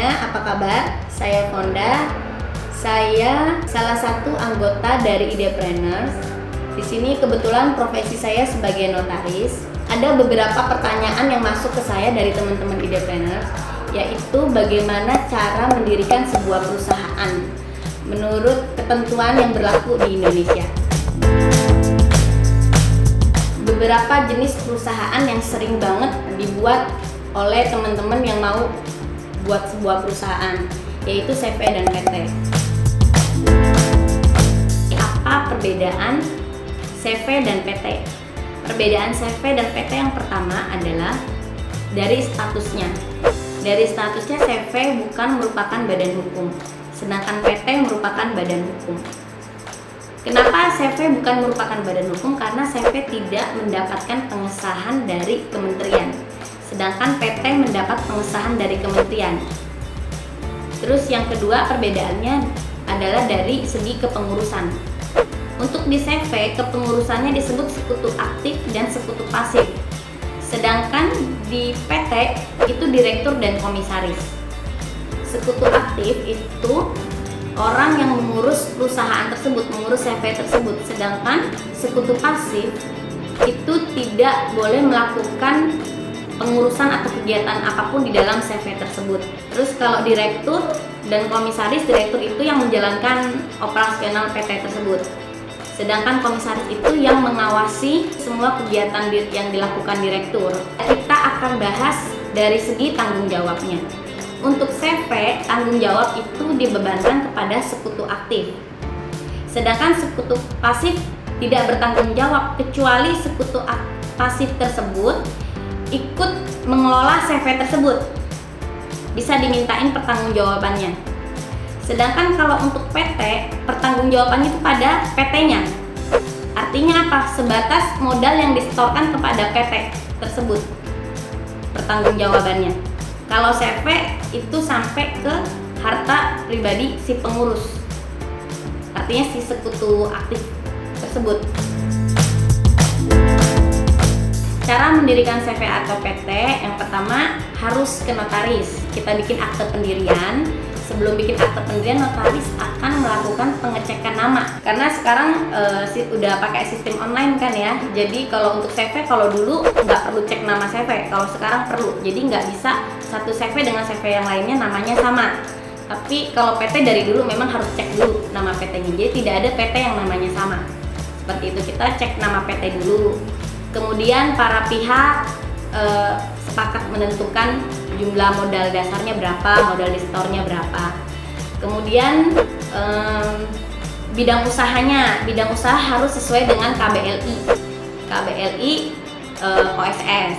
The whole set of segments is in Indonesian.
semuanya, apa kabar? Saya Fonda. Saya salah satu anggota dari Idepreneurs. Di sini kebetulan profesi saya sebagai notaris. Ada beberapa pertanyaan yang masuk ke saya dari teman-teman Idepreneurs, yaitu bagaimana cara mendirikan sebuah perusahaan menurut ketentuan yang berlaku di Indonesia. Beberapa jenis perusahaan yang sering banget dibuat oleh teman-teman yang mau buat sebuah perusahaan, yaitu CV dan PT. Apa perbedaan CV dan PT? Perbedaan CV dan PT yang pertama adalah dari statusnya. Dari statusnya CV bukan merupakan badan hukum, sedangkan PT merupakan badan hukum. Kenapa CV bukan merupakan badan hukum? Karena CV tidak mendapatkan pengesahan dari kementerian, sedangkan PT mendapat pengesahan dari kementerian. Terus yang kedua perbedaannya adalah dari segi kepengurusan. Untuk di CV, kepengurusannya disebut sekutu aktif dan sekutu pasif. Sedangkan di PT itu direktur dan komisaris. Sekutu aktif itu orang yang mengurus perusahaan tersebut, mengurus CV tersebut. Sedangkan sekutu pasif itu tidak boleh melakukan pengurusan atau kegiatan apapun di dalam CV tersebut. Terus kalau direktur dan komisaris, direktur itu yang menjalankan operasional PT tersebut. Sedangkan komisaris itu yang mengawasi semua kegiatan yang dilakukan direktur. Kita akan bahas dari segi tanggung jawabnya. Untuk CV, tanggung jawab itu dibebankan kepada sekutu aktif. Sedangkan sekutu pasif tidak bertanggung jawab kecuali sekutu pasif tersebut ikut mengelola CV tersebut. Bisa dimintain pertanggungjawabannya. Sedangkan kalau untuk PT, pertanggungjawabannya itu pada PT-nya. Artinya apa? Sebatas modal yang disetorkan kepada PT tersebut pertanggungjawabannya. Kalau CV itu sampai ke harta pribadi si pengurus, artinya si sekutu aktif tersebut. Cara mendirikan CV atau PT, yang pertama harus ke notaris. Kita bikin akte pendirian. Sebelum bikin akte pendirian, notaris akan melakukan pengecekan nama. Karena sekarang udah pakai sistem online kan ya. Jadi kalau untuk CV, kalau dulu nggak perlu cek nama CV, kalau sekarang perlu. Jadi nggak bisa satu CV dengan CV yang lainnya namanya sama. Tapi kalau PT dari dulu memang harus cek dulu nama PT-nya. Jadi tidak ada PT yang namanya sama. Seperti itu, kita cek nama PT dulu. Kemudian para pihak sepakat menentukan jumlah modal dasarnya berapa, modal distornya berapa. Kemudian bidang usahanya, bidang usaha harus sesuai dengan KBLI OSS.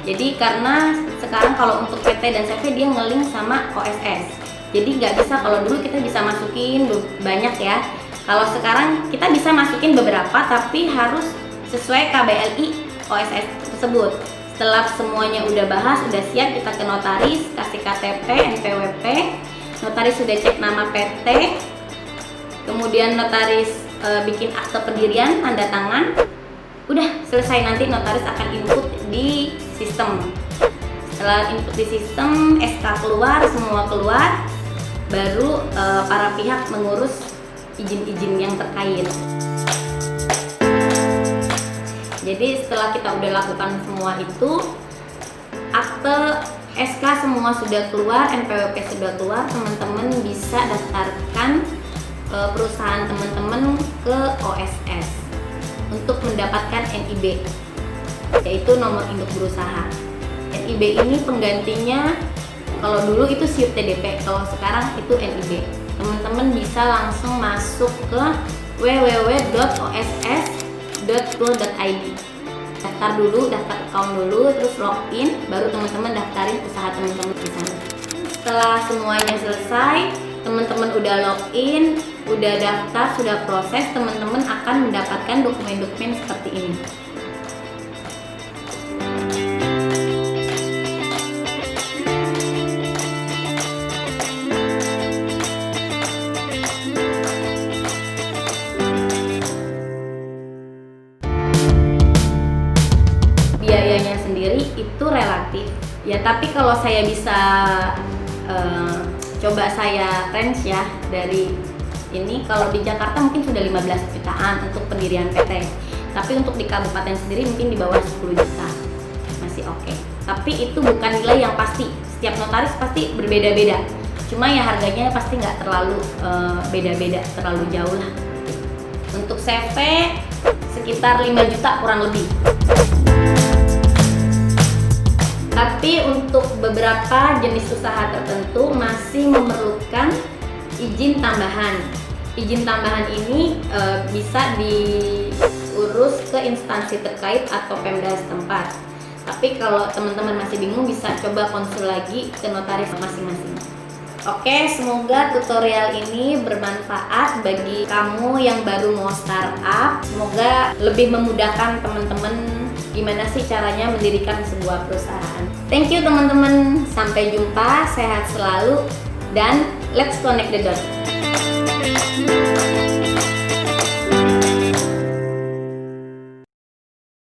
Jadi karena sekarang kalau untuk PT dan CV dia nge-link sama OSS. Jadi nggak bisa, kalau dulu kita bisa masukin banyak ya. Kalau sekarang kita bisa masukin beberapa tapi harus sesuai KBLI OSS tersebut. Setelah semuanya udah bahas, udah siap, kita ke notaris, kasih KTP, NPWP. Notaris sudah cek nama PT. Kemudian notaris bikin akte pendirian, tanda tangan. Udah selesai, nanti notaris akan input di sistem. Setelah input di sistem, SK keluar, semua keluar, baru para pihak mengurus izin-izin yang terkait. Jadi setelah kita udah lakukan semua itu, akte SK semua sudah keluar, NPWP sudah keluar, teman-teman bisa daftarkan perusahaan teman-teman ke OSS untuk mendapatkan NIB, yaitu nomor induk berusaha. NIB ini penggantinya, kalau dulu itu SIUP TDP, kalau sekarang itu NIB. Teman-teman bisa langsung masuk ke www.oss.go.id. Daftar dulu, daftar account dulu, terus login, baru teman-teman daftarin usaha teman-teman di sana. Setelah semuanya selesai, teman-teman udah login, udah daftar, sudah proses, teman-teman akan mendapatkan dokumen-dokumen seperti ini. Biayanya sendiri itu relatif ya, tapi kalau saya bisa coba saya range ya, dari ini kalau di Jakarta mungkin sudah 15 jutaan untuk pendirian PT, tapi untuk di kabupaten sendiri mungkin di bawah 10 juta, masih oke. Tapi itu bukan nilai yang pasti, setiap notaris pasti berbeda-beda, cuma ya harganya pasti nggak terlalu beda-beda, terlalu jauh lah. Untuk CV sekitar 5 juta kurang lebih. Tapi untuk beberapa jenis usaha tertentu masih memerlukan izin tambahan. Izin tambahan ini bisa diurus ke instansi terkait atau Pemda setempat. Tapi kalau teman-teman masih bingung, bisa coba konsul lagi ke notaris masing-masing. Oke, semoga tutorial ini bermanfaat bagi kamu yang baru mau startup. Semoga lebih memudahkan teman-teman gimana sih caranya mendirikan sebuah perusahaan. Thank you teman-teman, sampai jumpa, sehat selalu, dan let's connect the dots.